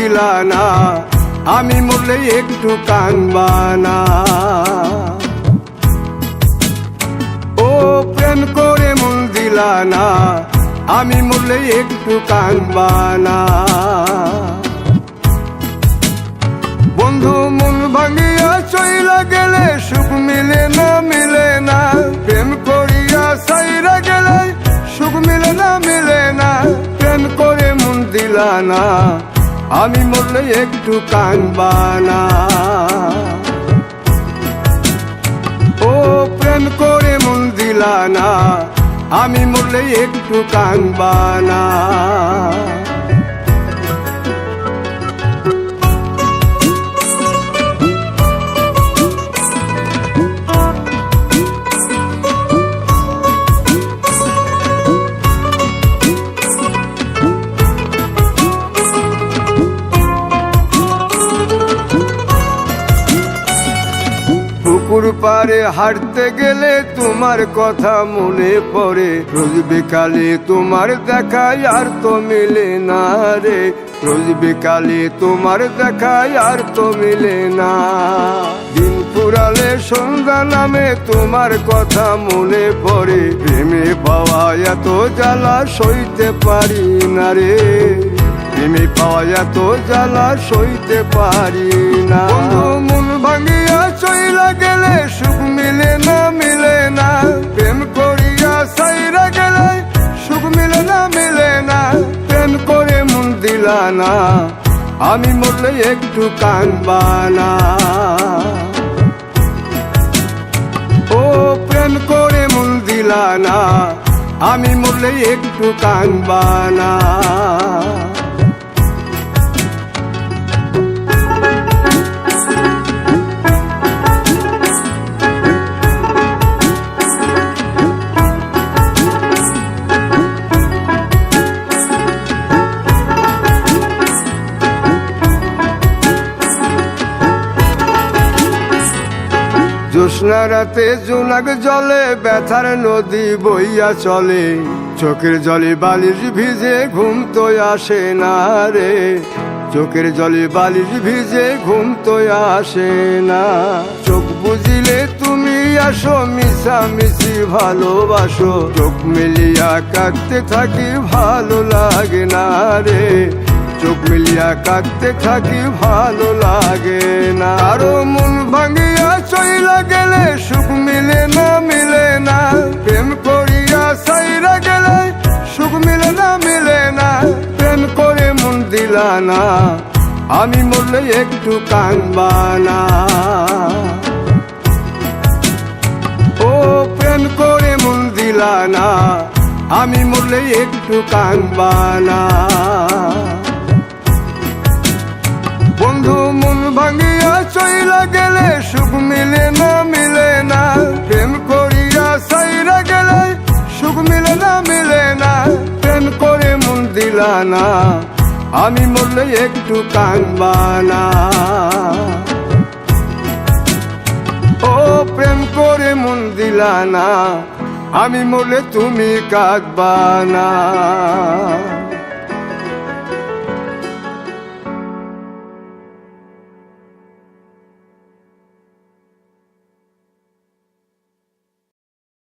দিলা না, আমি মরলে একটু কানবা না। ও প্রেম করে মন দিলা না, আমি মরলে একটু কানবা না। বন্ধু মন ভাঙিয়া চইলা গেলে সুখ মিলে না, মিলে না। প্রেম করিয়া সাইরা গেলে সুখ মিলে না, মিলে না। প্রেম করে মন দিলা না, আমি মরলে একটু কানবা না। ও প্রেম করে মন দিলা না, আমি মরলে একটু কানবা না। পুকুর পারে হাঁটতে গেলে তোমার কথা মনে পড়ে, রোজ বিকালে তোমার দেখা আর তো মিলে না রে। রোজ বিকালে তোমার দেখা আর তো মিলে না। দিন ফুরালে সন্ধ্যা নামে তোমার কথা মনে পড়ে, প্রেমে পাওয়া এত জ্বালা সইতে পারি না রে। প্রেমে পাওয়া এত জ্বালা সইতে পারি না। মন ভাঙিয়া চইলা গেলে সুখ মিলে না, মিলে না। প্রেম করিয়া সাইরা গেলে সুখ মিলে না, মিলে না। প্রেম করে মন দিলা না, আমি মরলে একটু কানবা না। ও প্রেম করে মন দিলা না, আমি মরলে একটু কানবা না। জ্যোৎস্না রাতে জোনাক জলে ব্যথার নদী বইয়া চলে, চোখের জলে বালিশ ভিজে ঘুম তো আসে না রে। চোখের জলে বালিশ ভিজে ঘুম তো আসে না। চোখ বুঝিলে তুমি আসো, মিশামিশি ভালোবাসো। চোখ মিলিয়া কাঁদতে থাকি ভালো লাগে না রে। চোখ মিলিয়া কাঁদতে থাকি ভালো লাগে না। আরো মন ভাঙিয়া চইলা গেলে সুখ মিলে না, মিলে না। প্রেম করিয়া সাইরা গেলে সুখ মিলে না, মিলে না। প্রেম করে মন দিলা না, আমি মরলে একটু কানবা না। ও প্রেম করে মন দিলা না, আমি মরলে একটু কানবা না। বন্ধু মন ভাঙিয়া চইলা গেলে সুখ মিলে না, মিলে না। প্রেম করিয়া সাইরা গেলে সুখ মিলে না, মিলে না। প্রেম করে মন দিলা না, আমি মরলে একটু কানবা না। ও প্রেম করে মন দিলা না, আমি মরলে তুমি কাঁদবা না।